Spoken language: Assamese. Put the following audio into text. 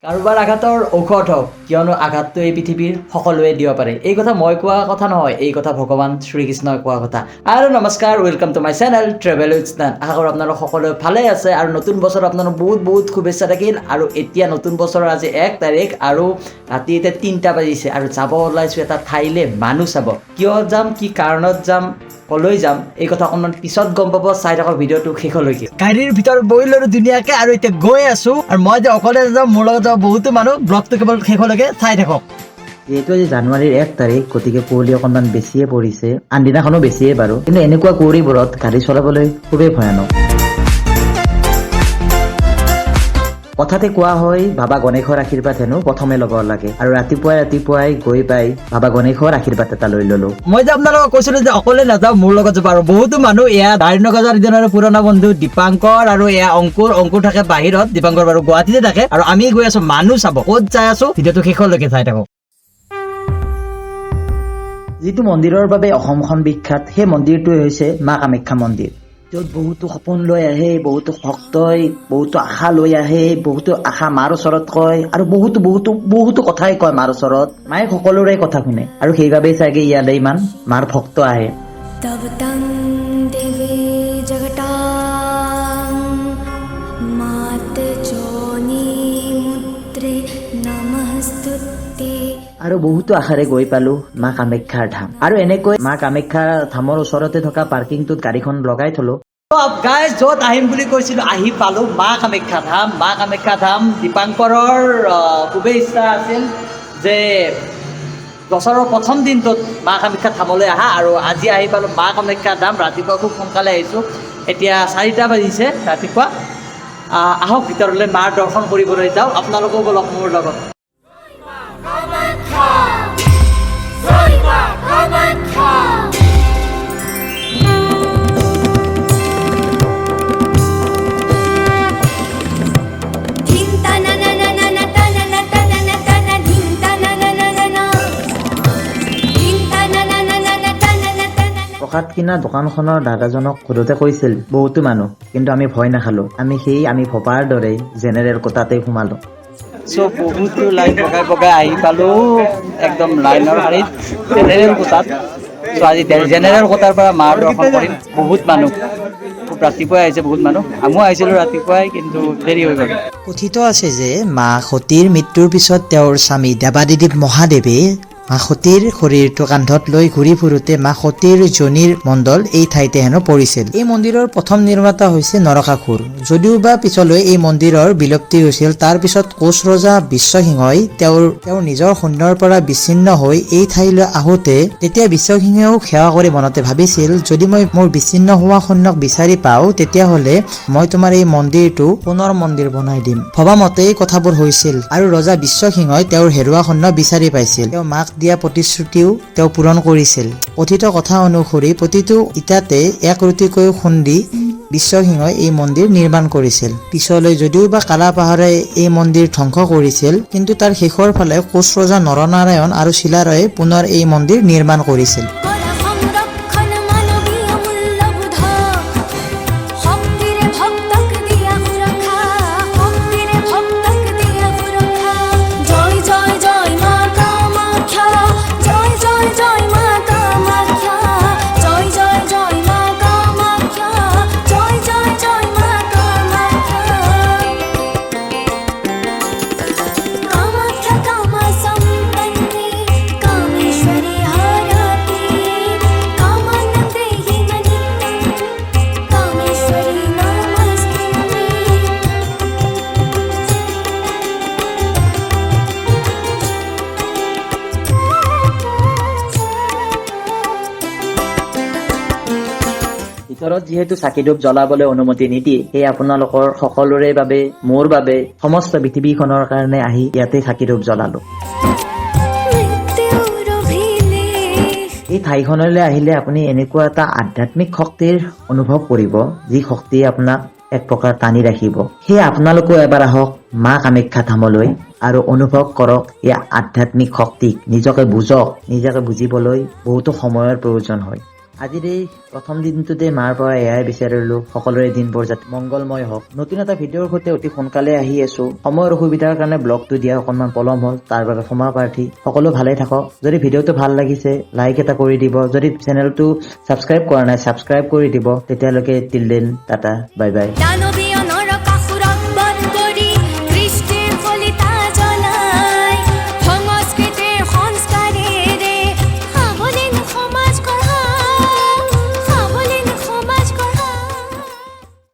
কাৰোবাৰ আঘাতৰ ঔষধ হওক কিয়নো আঘাতটো এই পৃথিৱীৰ সকলোৱে দিব পাৰে এই কথা মই কোৱা কথা নহয় এই কথা ভগৱান শ্ৰীকৃষ্ণই কোৱা কথা আৰু নমস্কাৰ welcome to my channel travel with স্নান আশা কৰোঁ আপোনালোক সকলোৱে ভালে আছে আৰু নতুন বছৰ আপোনালোক বহুত শুভেচ্ছা থাকিল আৰু এতিয়া নতুন বছৰৰ আজি 1 তাৰিখ আৰু ৰাতি এতিয়া 3টা বাজিছে আৰু যাব ওলাইছোঁ এটা ঠাইলৈ মানুহ চাব কিয় যাম কি কাৰণত যাম কলৈ যাম এই কথা অকণমান পিছত গম পাব চাই থাকক ভিডিঅ'টো শেষলৈকে গাড়ীৰ ভিতৰত বহি ল'লো ধুনীয়াকৈ আৰু এতিয়া গৈ আছোঁ আৰু মই যে অকলে যাম মোৰ লগত যাব বহুতো মানুহ ব্লগটো কেৱল শেষলৈকে চাই থাকক যিহেতু আজি জানুৱাৰীৰ 1 তাৰিখ গতিকে কুঁৱলী অকণমান বেছিয়ে পৰিছে আনদিনাখনো বেছিয়ে বাৰু কিন্তু এনেকুৱা কুঁৱলীবোৰত গাড়ী চলাবলৈ খুবেই ভয়ানক কথাতে কোৱা হয় বাবা গণেশৰ আশীৰ্বাদ হেনো প্ৰথমে ল'ব লাগে আৰু ৰাতিপুৱাই গৈ পাই বাবা গণেশৰ আশীৰ্বাদ এটা লৈ ল'লো মই যে আপোনালোকক কৈছিলো যে অকলে নাযাওঁ মোৰ লগত যাব আৰু বহুতো মানুহ এয়া দাৰিণগজৰ দিনৰ পুৰণা বন্ধু দীপাংকৰ আৰু এয়া অংকুৰ থাকে বাহিৰত দীপাংকৰ বাৰু গুৱাহাটীতে থাকে আৰু আমি গৈ আছো মানুহ চাব ক'ত যাই আছো ভিডিঅ'টো শেষলৈকে চাই থাকক যিটো মন্দিৰৰ বাবে অসমখন বিখ্যাত সেই মন্দিৰটোৱে হৈছে মা কামাখ্যা মন্দিৰ য'ত বহুতো সপোন লৈ আহে বহুতো ভক্তই বহুতো আশা লৈ আহে বহুতো আশা মাৰ ওচৰত কয় আৰু বহুতো কথাই কয় মাৰ ওচৰত মায়ে সকলোৰে কথা শুনে আৰু সেইবাবেই চাগে ইয়ালৈ ইমান মাৰ ভক্ত আহে তবতং দেৱী জগতাং মাত যোনি মুদ্ৰে নমস্তুতে আৰু বহুতো আশাৰে গৈ পালো মা কামাখ্যাৰ ধাম আৰু এনেকৈ মা কামাখ্যা ধামৰ ওচৰতে থকা পাৰ্কিংটোত গাড়ীখন লগাই থলো গাইজ য'ত আহিম বুলি কৈছিলো আহি পালো মা কামাখ্যা ধাম দীপাংকৰৰ খুবেই ইচ্ছা আছিল যে বছৰৰ প্ৰথম দিনটোত মা কামাখ্যা ধামলৈ আহা আৰু আজি আহি পালো মা কামাখ্যা ধাম ৰাতিপুৱা খুব সোনকালে আহিছোঁ এতিয়া 4টা বাজিছে ৰাতিপুৱা আহক ভিতৰলৈ মাৰ দৰ্শন কৰিবলৈ যাওঁ আপোনালোকেও বলক মোৰ লগত প্ৰসাদ কিনা দোকানখনৰ দাদাজনক সোধোতে কৈছিল বহুতো মানুহ কিন্তু আমি ভয় নাখালো আমি ভবাৰ দৰে জেনেৰেল কোটাতে সোমালো চ' বহুতো লাইন বগাই আহি পালো একদম লাইনৰ শাৰীত জেনেৰেল কোটাত চ' আজি জেনেৰেল কোটাৰ পৰা মাৰ দৰ্শন কৰিম বহুত মানুহ খুব ৰাতিপুৱাই আহিছে বহুত মানুহ আমিও আহিছিলোঁ ৰাতিপুৱাই কিন্তু দেৰি হৈ গ'ল কথিত আছে যে মা সতীৰ মৃত্যুৰ পিছত তেওঁৰ স্বামী দেৱাদিদেৱ মহাদেৱে মা সতীৰ শৰীৰটো কান্ধত লৈ ঘূৰি ফুৰোতে মা সতীৰ যোনিৰ মণ্ডল এই ঠাইতে হেনো পৰিছিল এই মন্দিৰৰ প্ৰথম নিৰ্মাতা হৈছে নৰকাসুৰ যদিও বা পিছলৈ এই মন্দিৰৰ বিলুপ্তি হৈছিল তাৰ পিছত কোচ ৰজা বিশ্বসিংহই তেওঁৰ নিজৰ সৈন্যৰ পৰা বিচ্ছিন্ন হৈ এই ঠাইলৈ আহোঁতে তেতিয়া বিশ্বসিংহেও সেৱা কৰি মনতে ভাবিছিল যদি মই মোৰ বিচ্ছিন্ন হোৱা সৈন্যক বিচাৰি পাওঁ তেতিয়াহ'লে মই তোমাৰ এই মন্দিৰটো পুনৰ মন্দিৰ বনাই দিম ভবা মতে এই কথাবোৰ হৈছিল আৰু ৰজা বিশ্বসিংহই তেওঁৰ হেৰুৱা সৈন্য বিচাৰি পাইছিল তেওঁ মাক দিয়া প্ৰতিশ্ৰুতিও তেওঁ পূৰণ কৰিছিল কথিত কথা অনুসৰি প্ৰতিটো ইটাতে এক ৰুটিকৈ খুন্দি বিশ্বসিংহই এই মন্দিৰ নিৰ্মাণ কৰিছিল পিছলৈ যদিও বা কালা পাহাৰে এই মন্দিৰ ধ্বংস কৰিছিল কিন্তু তাৰ শেষৰ ফালে কোচ ৰজা নৰনাৰায়ণ আৰু চিলাৰায়ে পুনৰ এই মন্দিৰ নিৰ্মাণ কৰিছিল ভিতৰত যিহেতু চাকিধূপ জ্বলাবলৈ অনুমতি নিদিয়ে সেয়ে আপোনালোকৰ সকলোৰে বাবে মোৰ বাবে সমস্ত পৃথিৱীখনৰ কাৰণে আহি ইয়াতে চাকিধূপ জ্বলালো এই ঠাইখনলৈ আহিলে আপুনি এনেকুৱা এটা আধ্যাত্মিক শক্তিৰ অনুভৱ কৰিব যি শক্তিয়ে আপোনাক এক প্ৰকাৰ টানি ৰাখিব সেয়ে আপোনালোকেও এবাৰ আহক মা কামাখ্যা ধামলৈ আৰু অনুভৱ কৰক এই আধ্যাত্মিক শক্তিক নিজকে বুজক নিজকে বুজিবলৈ বহুতো সময়ৰ প্ৰয়োজন হয় আজিৰ এই প্ৰথম দিনটোতে মাৰ পৰা এয়াই বিচাৰিলো সকলোৰে দিনবোৰ যাতে মংগলময় হওক। নতুন এটা ভিডিঅ'ৰ সৈতে অতি সোনকালে আহি আছো। সময়ৰ অসুবিধাৰ কাৰণে ব্লগটো দিয়া অকণমান পলম হ'ল, তাৰ বাবে ক্ষমা প্ৰাৰ্থী। সকলো ভালে থাকক। যদি ভিডিঅ'টো ভাল লাগিছে লাইক এটা কৰি দিব। যদি চেনেলটো ছাবস্ক্ৰাইব কৰা নাই ছাবস্ক্ৰাইব কৰি দিব। তেতিয়ালৈকে till then tata bye bye. দানৱ